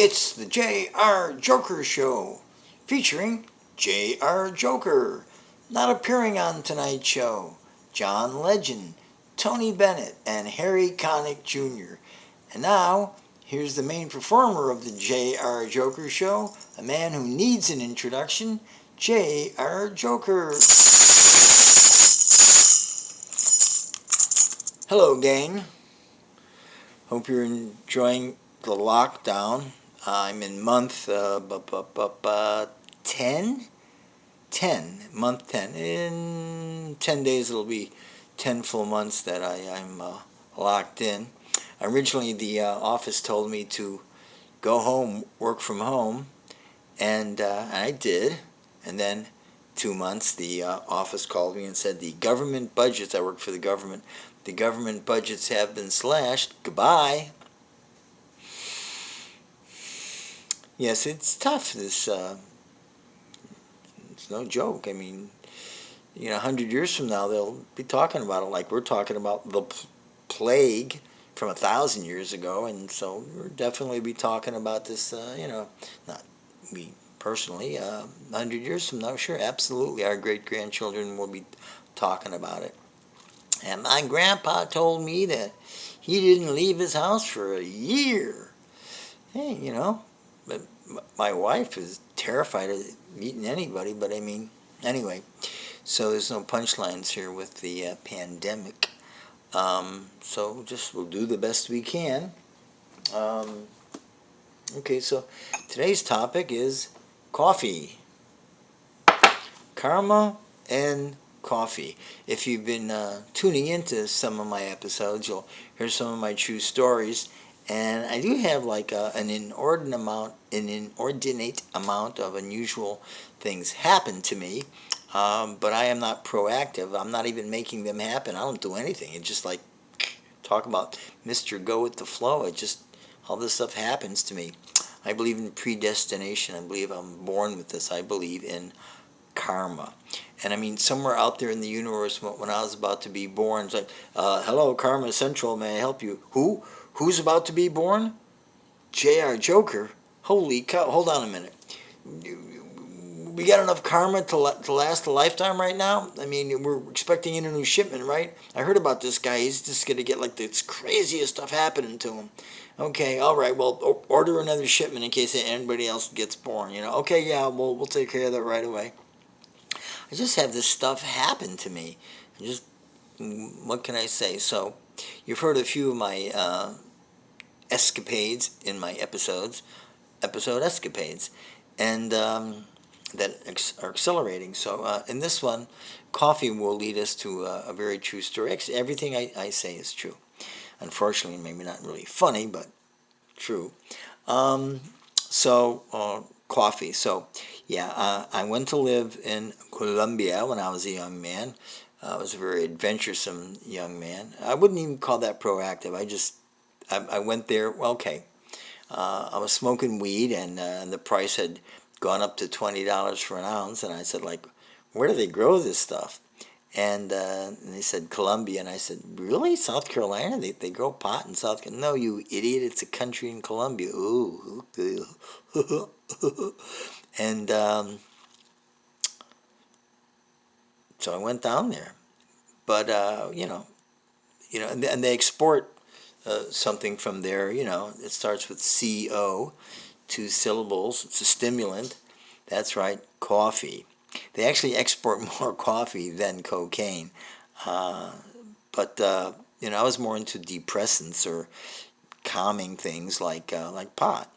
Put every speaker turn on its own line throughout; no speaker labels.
It's the J.R. Joker Show, featuring J.R. Joker. Not appearing on tonight's show, John Legend, Tony Bennett, and Harry Connick Jr. And now, here's the main performer of the J.R. Joker Show, a man who needs an introduction, J.R. Joker. Hello, gang. Hope you're enjoying the lockdown. I'm in month 10? 10. Month 10. In 10 days it'll be 10 full months that I'm locked in. Originally the office told me to go home, work from home, and I did. And then 2 months the office called me and said the government budgets, I work for the government budgets have been slashed. Goodbye. Yes, it's tough. It's no joke. I mean, 100 years from now, they'll be talking about it like we're talking about the plague from 1,000 years ago, and so we'll definitely be talking about this, not me personally, 100 years from now, sure, absolutely, our great-grandchildren will be talking about it. And my grandpa told me that he didn't leave his house for a year. Hey, but my wife is terrified of meeting anybody, but I mean, anyway, so there's no punchlines here with the pandemic. So we'll do the best we can. Okay, so today's topic is coffee. Karma and coffee. If you've been tuning into some of my episodes, you'll hear some of my true stories. And I do have like an inordinate amount of unusual things happen to me, but I am not proactive. I'm not even making them happen. I don't do anything. It's just like, talk about Mr. Go with the flow. All this stuff happens to me. I believe in predestination. I believe I'm born with this. I believe in karma. And I mean, somewhere out there in the universe, when I was about to be born, it's like, hello, Karma Central, may I help you? Who? Who's about to be born? J.R. Joker? Holy cow, hold on a minute. We got enough karma to last a lifetime right now? I mean, we're expecting in a new shipment, right? I heard about this guy. He's just going to get like this craziest stuff happening to him. Okay, all right, well, order another shipment in case anybody else gets born, Okay, yeah, we'll take care of that right away. I just have this stuff happen to me. What can I say? So, you've heard a few of my escapades in my episode escapades, and that are accelerating. So, in this one, coffee will lead us to a very true story. Actually, everything I say is true. Unfortunately, maybe not really funny, but true. Coffee. So, yeah, I went to live in Colombia when I was a young man. I was a very adventuresome young man. I wouldn't even call that proactive. I went there. Well, okay. I was smoking weed, and the price had gone up to $20 for an ounce. And I said, like, where do they grow this stuff? And they said, Colombia. And I said, really? South Carolina? They grow pot in South Carolina? No, you idiot. It's a country in Colombia. Ooh. And so I went down there. But, and they export something from there, it starts with CO, 2 syllables. It's a stimulant. That's right, coffee. They actually export more coffee than cocaine. But I was more into depressants or calming things like pot.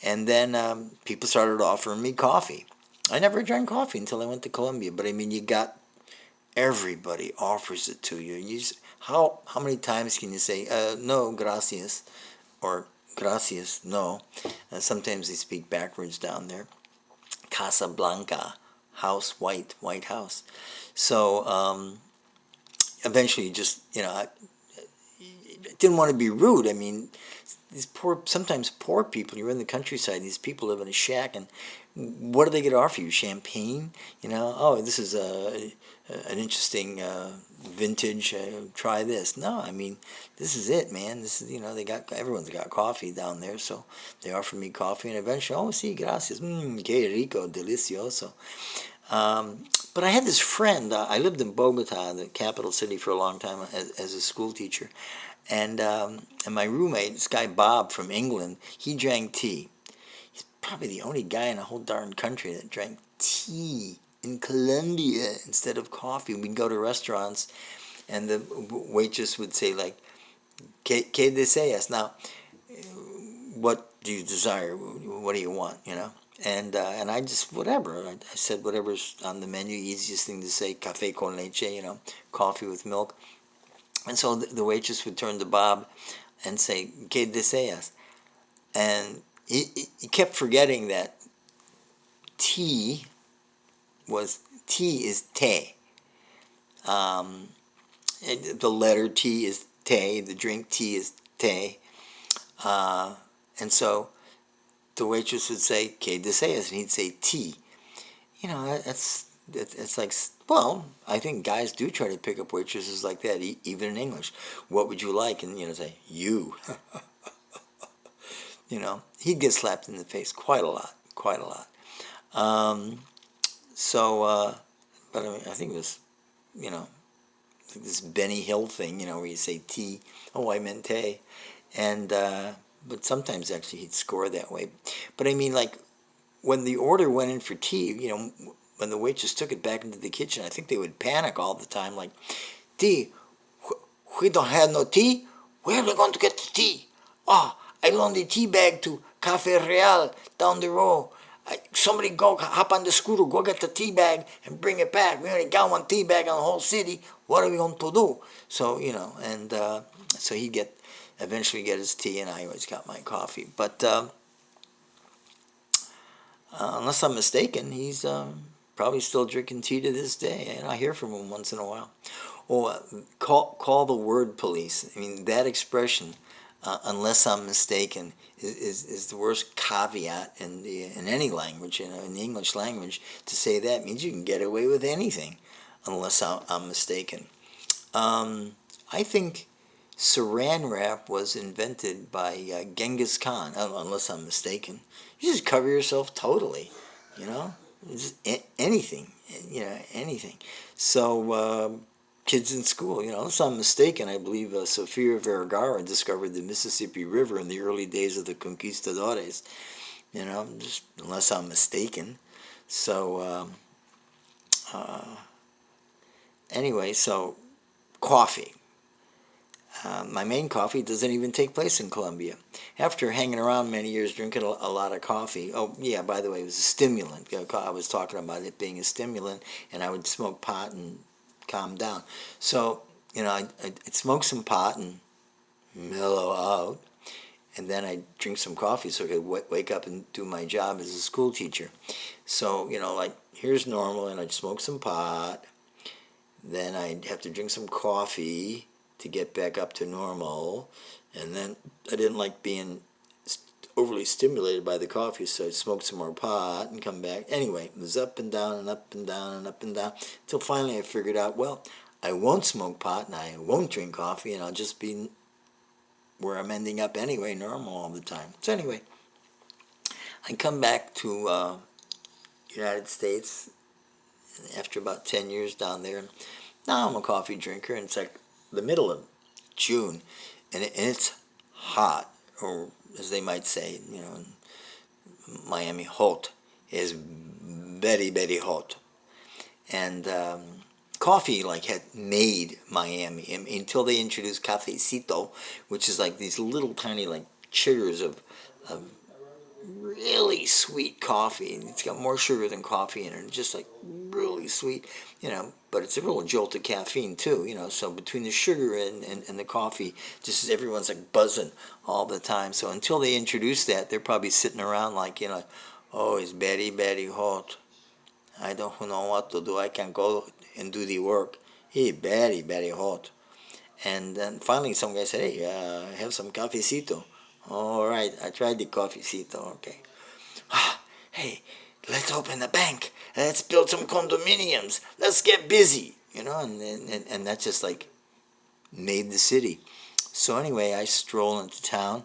And then people started offering me coffee. I never drank coffee until I went to Colombia. But I mean, everybody offers it to you. How many times can you say, no, gracias, or gracias, no? Sometimes they speak backwards down there. Casa Blanca, house, White House. So eventually I didn't want to be rude. I mean, sometimes poor people, you're in the countryside, these people live in a shack, and what do they get to offer you? Champagne? Oh, this is an interesting vintage, try this. No, I mean, this is it, man. This is, everyone's got coffee down there, so they offered me coffee, and eventually, oh, sí, gracias, que rico, delicioso. But I had this friend, I lived in Bogota, the capital city, for a long time as a school teacher, and my roommate, this guy Bob from England, he drank tea. He's probably the only guy in the whole darn country that drank tea in Colombia instead of coffee. We'd go to restaurants, and the waitress would say, like, ¿Qué deseas? Now, what do you desire? What do you want? And I just, whatever. I said whatever's on the menu, easiest thing to say, café con leche, coffee with milk. And so the waitress would turn to Bob and say, ¿Qué deseas? And he kept forgetting that tea is te. The letter T is te. The drink tea is te. And so the waitress would say, ¿Qué deseas? And he'd say tea. It's like, well, I think guys do try to pick up waitresses like that, even in English. What would you like? And, say, you. He'd get slapped in the face quite a lot. But I mean, I think it was, this Benny Hill thing, where you say tea. Oh, I meant te. And, but sometimes actually he'd score that way. But I mean, like, when the order went in for tea, when the waitress took it back into the kitchen, I think they would panic all the time, like, tea, we don't have no tea? Where are we going to get the tea? Oh, I loaned the tea bag to Cafe Real down the road. Somebody go hop on the scooter, go get the tea bag and bring it back. We only got one tea bag on the whole city. What are we going to do? So, and so he'd eventually get his tea, and I always got my coffee. But unless I'm mistaken, he's probably still drinking tea to this day, and I hear from him once in a while. Oh, call the word police. I mean, that expression, unless I'm mistaken, is the worst caveat in any language, in the English language. To say that means you can get away with anything, unless I'm mistaken. I think Saran wrap was invented by Genghis Khan, unless I'm mistaken. You just cover yourself totally, just anything, anything. So kids in school, unless I'm mistaken, I believe Sofia Vergara discovered the Mississippi River in the early days of the conquistadores, just unless I'm mistaken. So anyway, so coffee. My main coffee doesn't even take place in Colombia. After hanging around many years drinking a lot of coffee, oh yeah, by the way, it was a stimulant. I was talking about it being a stimulant, and I would smoke pot and calm down. So, I'd smoke some pot and mellow out, and then I'd drink some coffee so I could wake up and do my job as a school teacher. So, like, here's normal, and I'd smoke some pot, then I'd have to drink some coffee to get back up to normal, and then I didn't like being overly stimulated by the coffee, so I'd smoke some more pot and come back. Anyway, it was up and down and up and down and up and down, until finally I figured out, well, I won't smoke pot and I won't drink coffee, and I'll just be where I'm ending up anyway, normal all the time. So anyway, I come back to United States after about 10 years down there, and now I'm a coffee drinker, and it's like the middle of June, and it's hot, or as they might say, in Miami, hot is very, very hot. And coffee had made Miami until they introduced cafecito, which is like these little tiny sugars of really sweet coffee, and it's got more sugar than coffee in it, and just really sweet, but it's a real jolt of caffeine too, so between the sugar and the coffee, just everyone's buzzing all the time. So until they introduce that, they're probably sitting around oh, it's very, very hot, I don't know what to do, I can go and do the work, it's very, very hot. And then finally some guy said, hey, have some cafecito. All right, I tried the coffeecito, okay. Hey, let's open a bank. Let's build some condominiums. Let's get busy. and that just like made the city. So anyway, I stroll into town,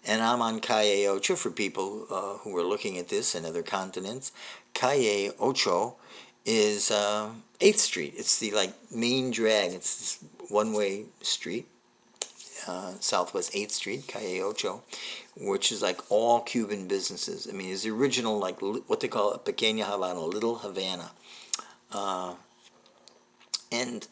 and I'm on Calle Ocho for people who are looking at this in other continents. Calle Ocho is 8th Street. It's the like main drag. It's this one-way street, Southwest 8th Street, Calle Ocho, which is like all Cuban businesses. I mean, it's the original, like what they call a Pequeña Havana, Little Havana. And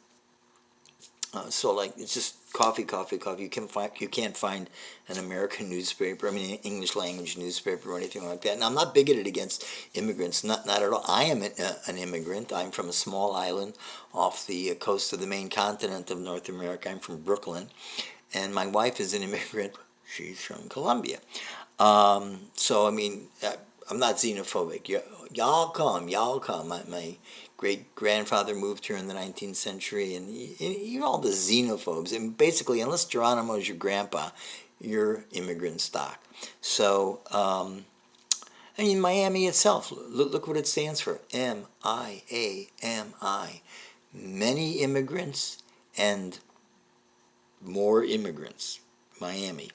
so like it's just coffee, coffee, coffee. You can't find an American newspaper. I mean, an English language newspaper or anything like that. And I'm not bigoted against immigrants, not at all. I am an immigrant. I'm from a small island off the coast of the main continent of North America. I'm from Brooklyn, and my wife is an immigrant. She's from Colombia. So I mean, I'm not xenophobic. Y'all come, y'all come. My great grandfather moved here in the 19th century, and even all the xenophobes. And basically, unless Geronimo is your grandpa, you're immigrant stock. So, I mean, Miami itself, look what it stands for. M-I-A-M-I. Many immigrants and more immigrants. Miami.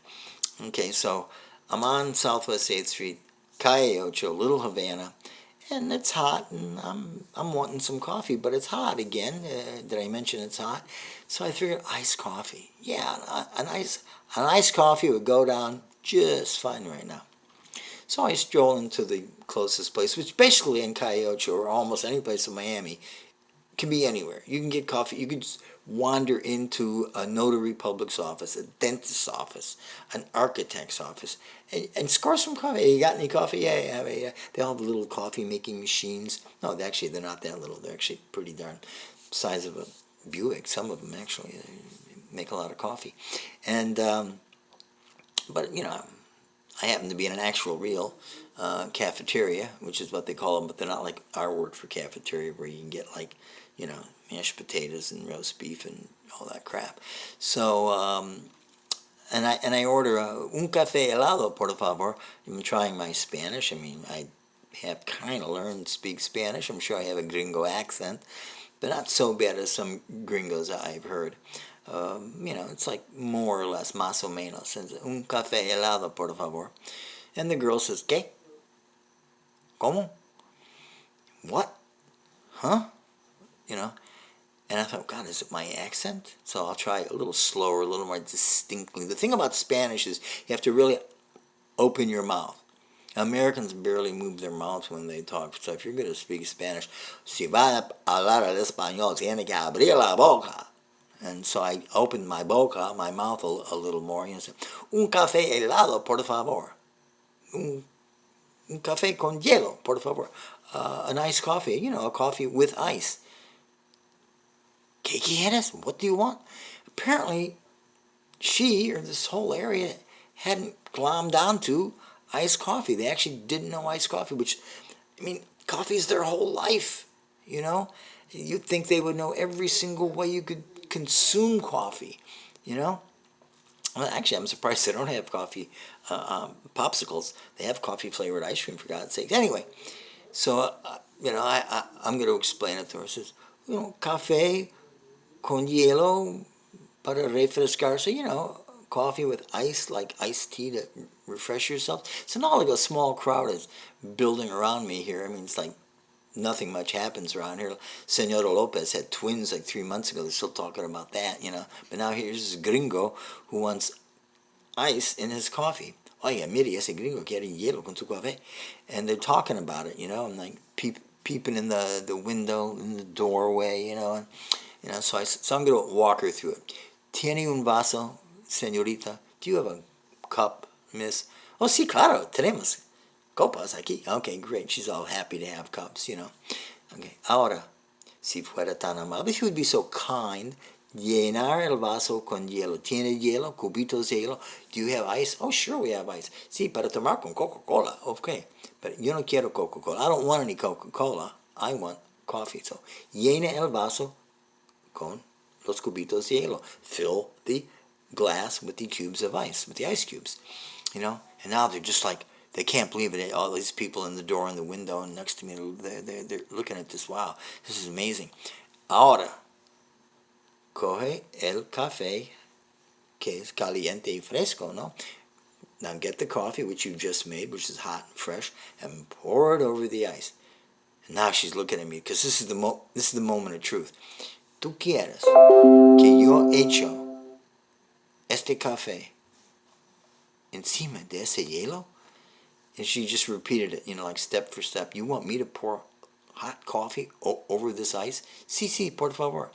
Okay, so I'm on Southwest 8th Street, Calle Ocho, Little Havana, and it's hot, and I'm wanting some coffee, but it's hot again. Did I mention it's hot? So I figured iced coffee. Yeah, an iced coffee would go down just fine right now. So I stroll into the closest place, which basically in Calle Ocho or almost any place in Miami can be anywhere. You can get coffee. You can just wander into a notary public's office, a dentist's office, an architect's office, and score some coffee. Hey, you got any coffee? Yeah. They all have little coffee making machines. No, actually, they're not that little. They're actually pretty darn size of a Buick. Some of them actually make a lot of coffee. And but I happen to be in an actual real cafeteria, which is what they call them, but they're not like our word for cafeteria, where you can get like, mashed potatoes and roast beef and all that crap. So, and I order un café helado, por favor. I'm trying my Spanish. I mean, I have kind of learned to speak Spanish. I'm sure I have a gringo accent, but not so bad as some gringos I've heard. It's like more or less, más o menos. Un café helado, por favor. And the girl says, ¿Qué? ¿Cómo? What? Huh? And I thought, God, is it my accent? So I'll try a little slower, a little more distinctly. The thing about Spanish is you have to really open your mouth. Americans barely move their mouths when they talk. So if you're going to speak Spanish, si va a hablar el español, tiene que abrir la boca. And so I opened my boca, my mouth a little more. Said, un café helado, por favor. Un café con hielo, por favor. A nice coffee, a coffee with ice. ¿Qué quieres? What do you want? Apparently, she, or this whole area, hadn't glommed onto iced coffee. They actually didn't know iced coffee, which, I mean, coffee is their whole life, You'd think they would know every single way you could consume coffee, Well, actually, I'm surprised they don't have coffee popsicles. They have coffee-flavored ice cream, for God's sake. Anyway, so, I'm going to explain it to her. It says, café con hielo para refrescarse, coffee with ice, like iced tea to refresh yourself. So not like a small crowd is building around me here. I mean, it's like nothing much happens around here. Senora Lopez had twins like 3 months ago. They're still talking about that, But now here's this gringo who wants ice in his coffee. Oiga, mire, ese gringo quiere hielo con su café. And they're talking about it, I'm like peeping in the window, in the doorway, So I'm going to walk her through it. ¿Tiene un vaso, señorita? Do you have a cup, miss? Oh, sí, claro, tenemos copas aquí. Okay, great. She's all happy to have cups, Okay, ahora, si fuera tan amable, if you would be so kind, llenar el vaso con hielo. ¿Tiene hielo? ¿Cubitos de hielo? Do you have ice? Oh, sure we have ice. Sí, para tomar con Coca-Cola. Okay, but yo no quiero Coca-Cola. I don't want any Coca-Cola. I want coffee. So, llena el vaso con los cubitos de hielo. Fill the glass with the cubes of ice, with the ice cubes. And now they're just like, they can't believe it. All these people in the door and the window and next to me, they're looking at this. Wow, this is amazing. Ahora, coge el café que es caliente y fresco, no? Now get the coffee, which you've just made, which is hot and fresh, and pour it over the ice. And now she's looking at me, because this is the moment of truth. ¿Tú quieres que yo echo este café encima de ese hielo? And she just repeated it, like step for step. You want me to pour hot coffee over this ice? Sí, sí, por favor.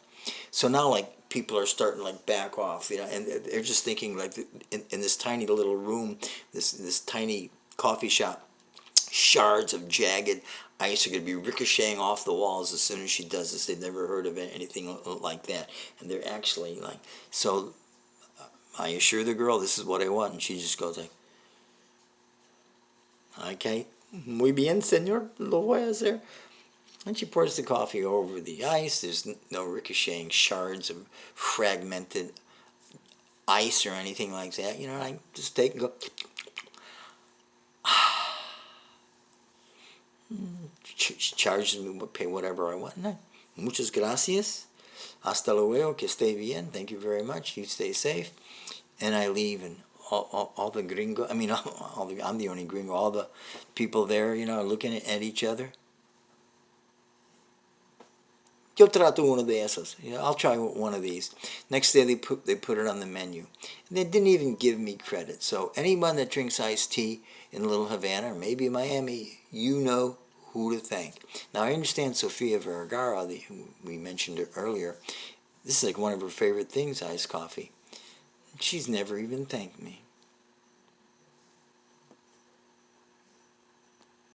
So now, like, people are starting like back off, and they're just thinking like in this tiny little room, this tiny coffee shop, shards of jagged ice are going to be ricocheting off the walls as soon as she does this. They've never heard of anything like that, and they're actually like, so I assure the girl this is what I want, and she just goes like, okay, muy bien, señor, lo voy a hacer. And she pours the coffee over the ice. There's no ricocheting shards of fragmented ice or anything like that. I just take and go. She charges me, pay whatever I want. No. Muchas gracias. Hasta luego. Que esté bien. Thank you very much. You stay safe. And I leave, and all the gringo, I'm the only gringo, all the people there, are looking at each other. Yo trato uno de esos. I'll try one of these. Next day they put it on the menu. And they didn't even give me credit. So anyone that drinks iced tea in Little Havana or maybe Miami, you know who to thank. Now I understand Sofia Vergara, we mentioned it earlier. This is like one of her favorite things, iced coffee. She's never even thanked me.